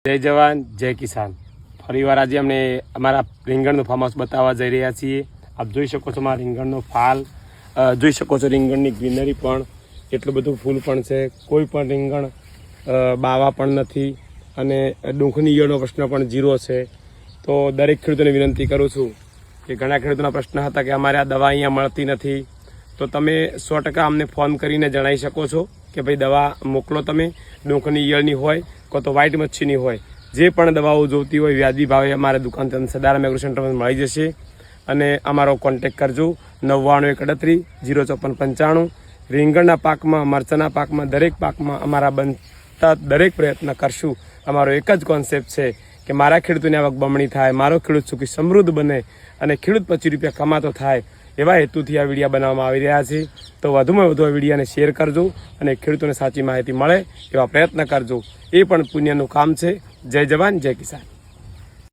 જય જવાન જય કિસાન। ફરીવાર આજે અમને અમારા રીંગણનું ફાર્મ હાઉસ બતાવવા જઈ રહ્યા છીએ। આપ જોઈ શકો છો મારા રીંગણનો ફાલ, જોઈ શકો છો રીંગણની ગ્રીનરી પણ, એટલું બધું ફૂલ પણ છે, કોઈ પણ રીંગણ બાવા પણ નથી અને ડુંખની ઈયળનો પ્રશ્ન પણ ઝીરો છે। તો દરેક ખેડૂતોને વિનંતી કરું છું કે ઘણા ખેડૂતોના પ્રશ્ન હતા કે અમારે આ દવા અહીંયા મળતી નથી, તો તમે 100% અમને ફોન કરીને જણાવી શકો છો કે ભાઈ દવા મોકલો તમે, ડુંખની ઈયળની હોય કો તો વ્હાઇટ મચ્છીની હોય, જે પણ દવાઓ જોઈતી હોય વ્યાજબી ભાવે અમારા દુકાન સદારામ એગ્રો સેન્ટરમાં મળી જશે। અને અમારો કોન્ટેક્ટ કરજો 99 138 054 95। રીંગણના પાકમાં, મરચાના પાકમાં, દરેક પાકમાં અમારા બનતા દરેક પ્રયત્ન કરશું। અમારો એક જ કોન્સેપ્ટ છે કે મારા ખેડૂતોની આવક બમણી થાય, મારો ખેડૂત સુખી સમૃદ્ધ બને અને ખેડૂત 25 રૂપિયા કમાતો થાય, એવા હેતુથી આ વિડીયો બનાવવામાં આવી રહ્યા છે। તો વધુમાં વધુ આ વિડીયોને શેર કરજો અને ખેડૂતોને સાચી માહિતી મળે એવા પ્રયત્ન કરજો, એ પણ પુણ્યનું કામ છે। જય જવાન જય કિસાન।